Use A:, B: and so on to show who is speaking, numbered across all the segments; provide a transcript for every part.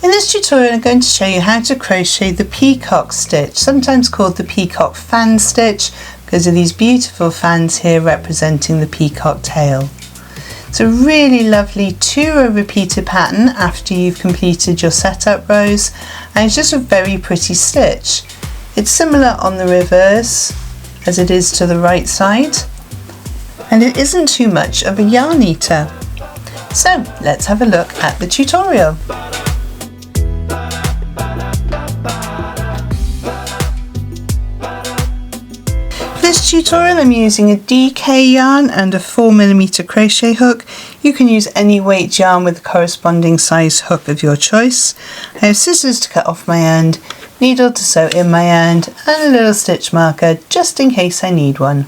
A: In this tutorial I'm going to show you how to crochet the peacock stitch, sometimes called the peacock fan stitch because of these beautiful fans here representing the peacock tail. It's a really lovely 2-row repeated pattern after you've completed your setup rows, and it's just a very pretty stitch. It's similar on the reverse as it is to the right side, and it isn't too much of a yarn eater. So let's have a look at the tutorial. For this tutorial I'm using a DK yarn and a 4mm crochet hook. You can use any weight yarn with the corresponding size hook of your choice. I have scissors to cut off my end, needle to sew in my end, and a little stitch marker just in case I need one.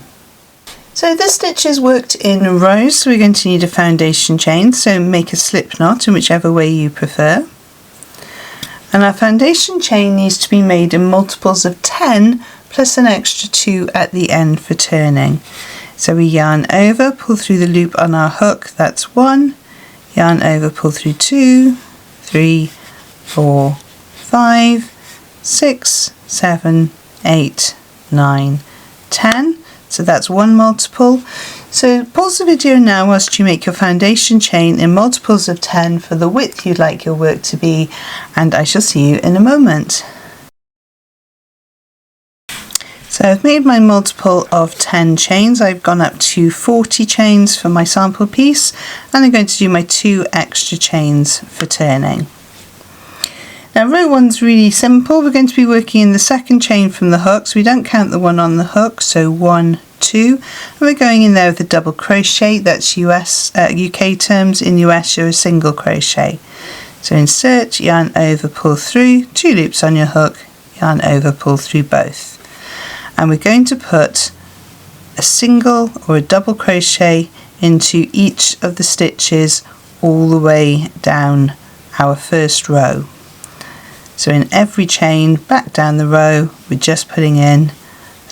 A: So this stitch is worked in rows, so we're going to need a foundation chain, so make a slip knot in whichever way you prefer. And our foundation chain needs to be made in multiples of 10 plus an extra 2 at the end for turning. So we yarn over, pull through the loop on our hook, that's 1, yarn over, pull through 2, 3, 4, 5, 6, 7, 8, 9, 10. So that's one multiple. So pause the video now whilst you make your foundation chain in multiples of 10 for the width you'd like your work to be, and I shall see you in a moment. So I've made my multiple of 10 chains. I've gone up to 40 chains for my sample piece, and I'm going to do my 2 extra chains for turning. Now row 1's really simple. We're going to be working in the second chain from the hook, so we don't count the one on the hook, so 1, 2, and we're going in there with a double crochet. That's UK terms. In US you're a single crochet. So insert, yarn over, pull through, 2 loops on your hook, yarn over, pull through both. And we're going to put a single or a double crochet into each of the stitches all the way down our first row. So in every chain back down the row we're just putting in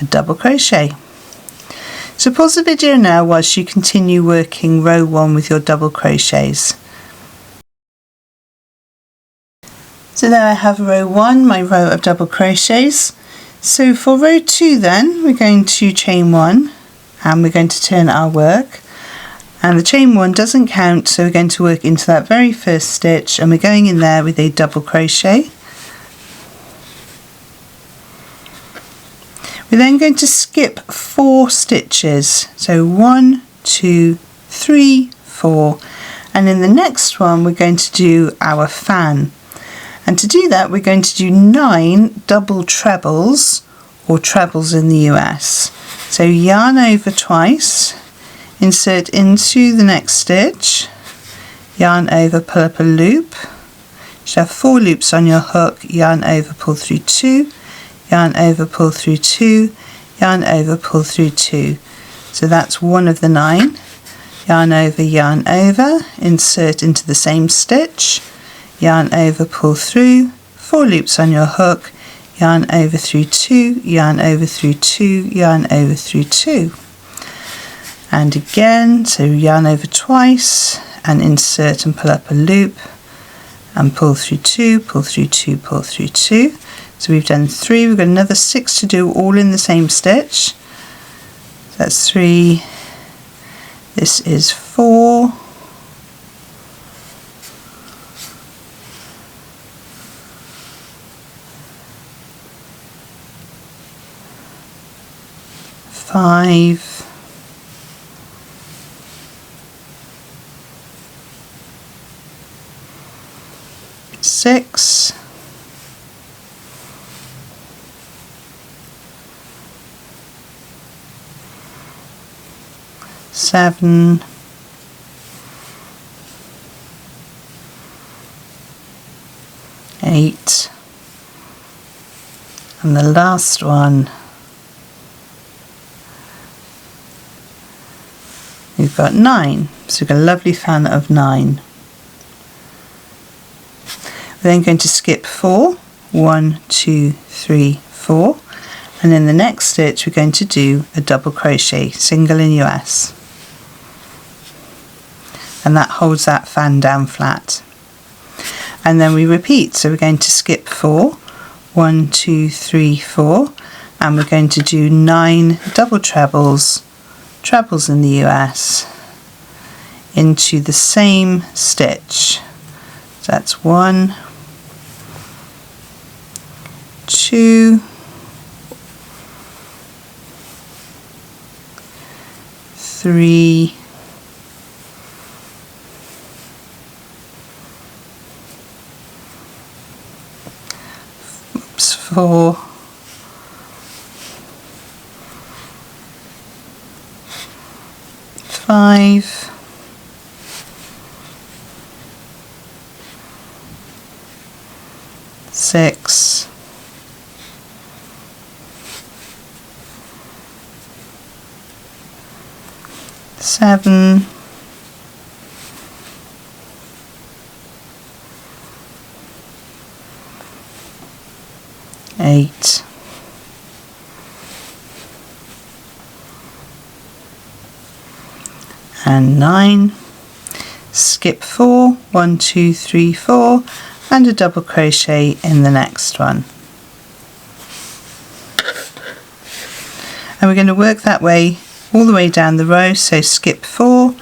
A: a double crochet. So pause the video now whilst you continue working row 1 with your double crochets. So there I have row 1, my row of double crochets. So for row 2 then we're going to chain 1 and we're going to turn our work, and the chain 1 doesn't count, so we're going to work into that very first stitch and we're going in there with a double crochet. We're then going to skip 4 stitches, so 1, 2, 3, 4, and in the next one we're going to do our fan. And to do that we're going to do 9 double trebles, or trebles in the US. So yarn over twice, insert into the next stitch, yarn over, pull up a loop. You should have 4 loops on your hook, yarn over, pull through 2, yarn over, pull through 2, yarn over, pull through 2. So that's one of the 9. Yarn over, insert into the same stitch, yarn over, pull through, 4 loops on your hook, yarn over through 2, yarn over through 2, yarn over through 2. And again, so yarn over twice and insert and pull up a loop and pull through 2, pull through 2, pull through 2. So we've done 3, we've got another 6 to do all in the same stitch. That's 3, this is 4, 5, 6, 7, 8, and the last one we've got 9. So we've got a lovely fan of 9. We're then going to skip 4, 1, 2, 3, 4, and in the next stitch we're going to do a double crochet, single in US, and that holds that fan down flat. and then we repeat. So we're going to skip 4, 1, 2, 3, 4, and we're going to do 9 double trebles in the US into the same stitch. So that's 1, 2, 3, 4, 5, 6, 7, 8, 9, skip 4, 1, 2, 3, 4, and a double crochet in the next one. And we're going to work that way all the way down the row. So skip 4,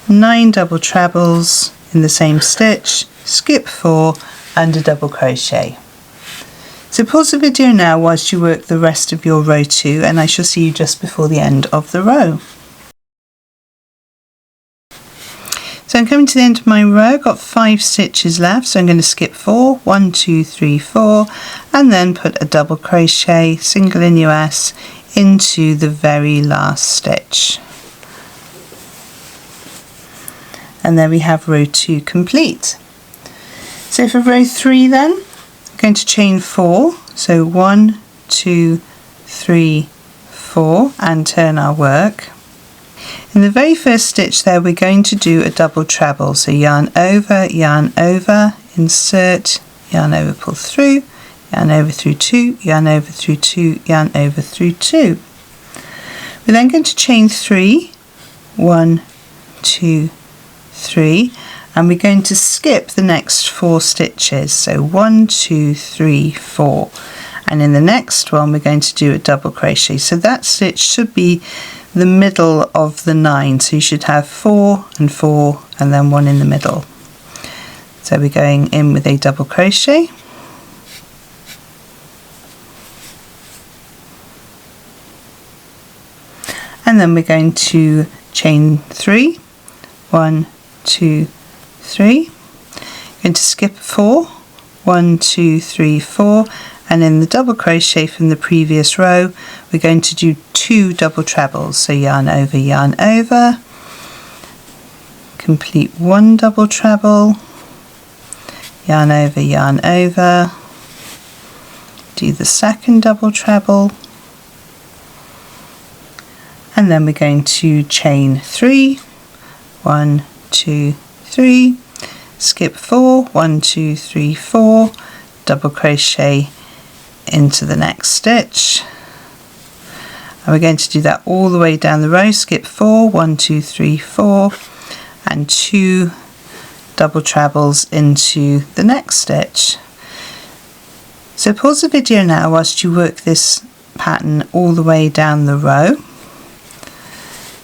A: 9 double trebles in the same stitch, skip 4 and a double crochet. So pause the video now whilst you work the rest of your row 2, and I shall see you just before the end of the row. So I'm coming to the end of my row, got 5 stitches left, so I'm going to skip 4, 1, 2, 3, 4, and then put a double crochet, single in US, into the very last stitch. And there we have row 2 complete. So for row 3 then, I'm going to chain 4, so 1, 2, 3, 4, and turn our work. In the very first stitch there, we're going to do a double treble. So yarn over, insert, yarn over, pull through, yarn over through 2, yarn over through 2, yarn over through 2. We're then going to chain 3, 1, 2, 3, and we're going to skip the next 4 stitches. So 1, 2, 3, 4, and in the next one we're going to do a double crochet. So that stitch should be the middle of the 9, so you should have 4 and 4 and then 1 in the middle. So we're going in with a double crochet, and then we're going to chain 3, 1, 2, 3, going to skip 4, 1, 2, 3, 4, and in the double crochet from the previous row we're going to do 2 double trebles. So yarn over, complete 1 double treble, yarn over, do the second double treble, and then we're going to chain 3, 1, 2, 3, skip 4, 1, 2, 3, 4, double crochet into the next stitch, and we're going to do that all the way down the row. Skip 4, 1, 2, 3, 4, and 2 double trebles into the next stitch. So pause the video now whilst you work this pattern all the way down the row.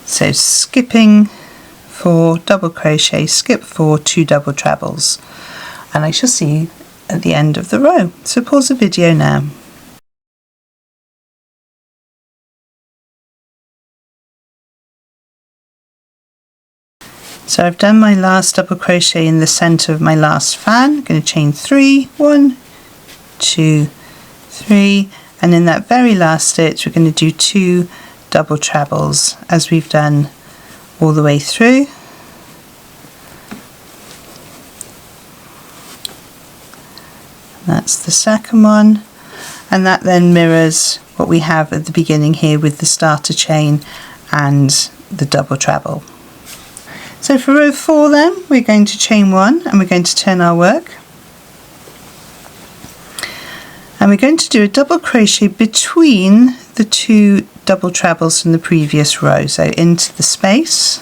A: So skipping 4, double crochet, skip 4, 2 double trebles, and I shall see you at the end of the row. So pause the video now. So I've done my last double crochet in the center of my last fan. I'm going to chain 3, 1, 2, 3, and in that very last stitch we're going to do 2 double trebles as we've done all the way through. That's the second one, and that then mirrors what we have at the beginning here with the starter chain and the double treble. So for row 4 then, we're going to chain 1 and we're going to turn our work, and we're going to do a double crochet between the 2 double trebles from the previous row, so into the space,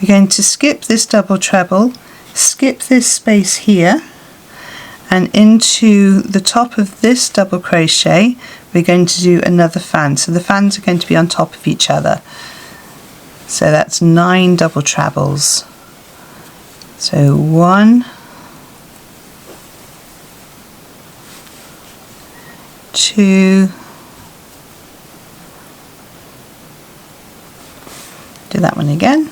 A: we're going to skip this double treble, skip this space here, and into the top of this double crochet we're going to do another fan. So the fans are going to be on top of each other. So that's 9 double trebles. So 1, 2, do that one again,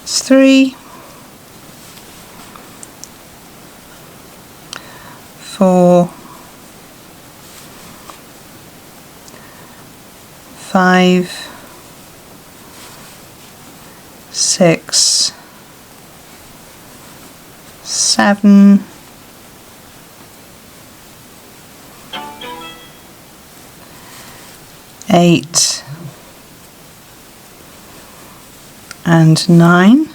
A: 3, 4, 5, 6, 7, 8, and 9.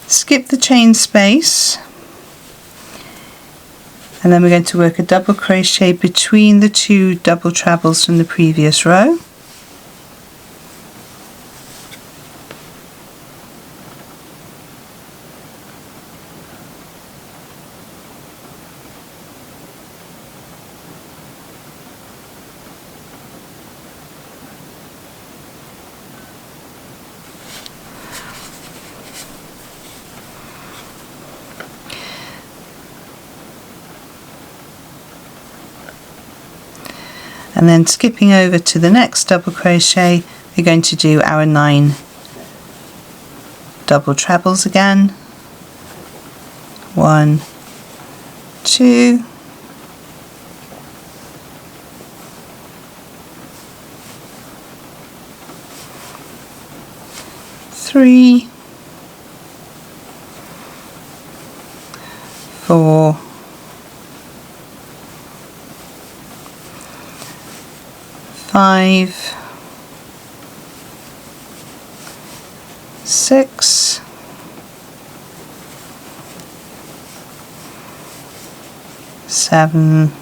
A: Skip the chain space, and then we're going to work a double crochet between the 2 double trebles from the previous row. And then skipping over to the next double crochet, we're going to do our 9 double trebles again. 1, 2, 3, 4, 5, 6, 7,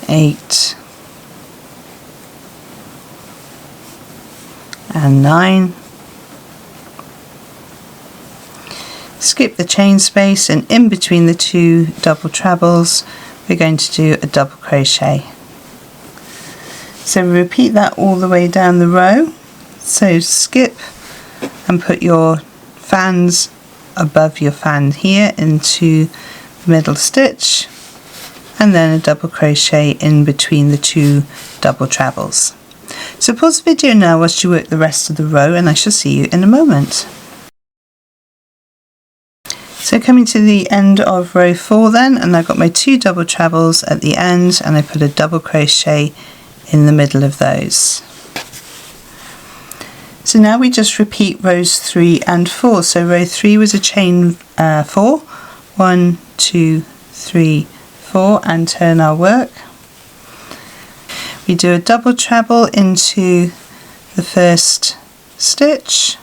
A: 8, and 9. Skip the chain space, and in between the 2 double trebles we're going to do a double crochet. So repeat that all the way down the row. So skip and put your fans above your fan here into the middle stitch, and then a double crochet in between the 2 double trebles. So pause the video now whilst you work the rest of the row, and I shall see you in a moment. So coming to the end of row 4 then, and I've got my 2 double trebles at the end, and I put a double crochet in the middle of those. So now we just repeat rows 3 and 4. So row 3 was a chain 4, 1, 2, 3, 4, and turn our work. We do a double treble into the first stitch,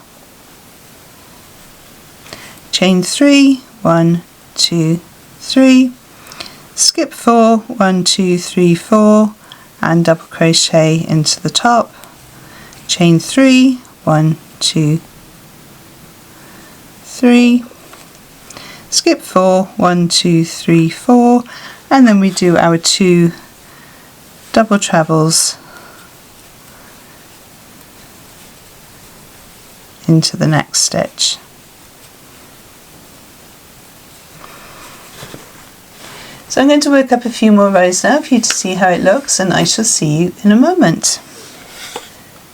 A: chain 3, 1, 2, 3, skip 4, 1, 2, 3, 4, and double crochet into the top, chain 3, 1, 2, 3, skip 4, 1, 2, 3, 4, and then we do our 2 double trebles into the next stitch. So I'm going to work up a few more rows now for you to see how it looks, and I shall see you in a moment.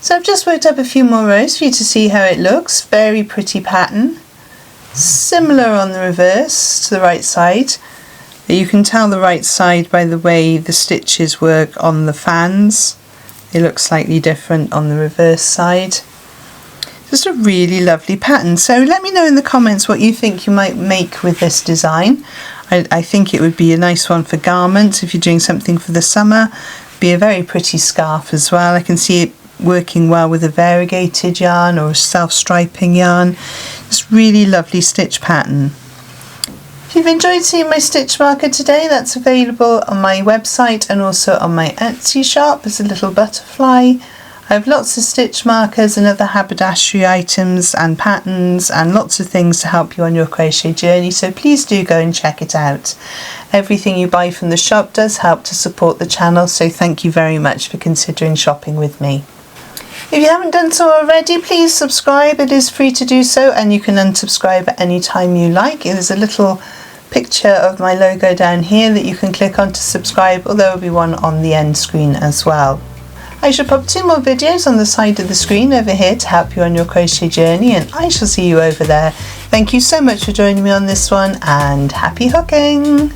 A: So I've just worked up a few more rows for you to see how it looks. Very pretty pattern. Similar on the reverse to the right side. But you can tell the right side by the way the stitches work on the fans. They look slightly different on the reverse side. Just a really lovely pattern. So let me know in the comments what you think you might make with this design. I think it would be a nice one for garments if you're doing something for the summer. Be a very pretty scarf as well. I can see it working well with a variegated yarn or a self-striping yarn. It's really lovely stitch pattern. If you've enjoyed seeing my stitch marker today, that's available on my website and also on my Etsy shop as a little butterfly. I have lots of stitch markers and other haberdashery items and patterns and lots of things to help you on your crochet journey, so please do go and check it out. Everything you buy from the shop does help to support the channel, so thank you very much for considering shopping with me. If you haven't done so already, please subscribe. It is free to do so, and you can unsubscribe at any time you like. There's a little picture of my logo down here that you can click on to subscribe, although there will be one on the end screen as well. I shall pop 2 more videos on the side of the screen over here to help you on your crochet journey, and I shall see you over there. Thank you so much for joining me on this one, and happy hooking!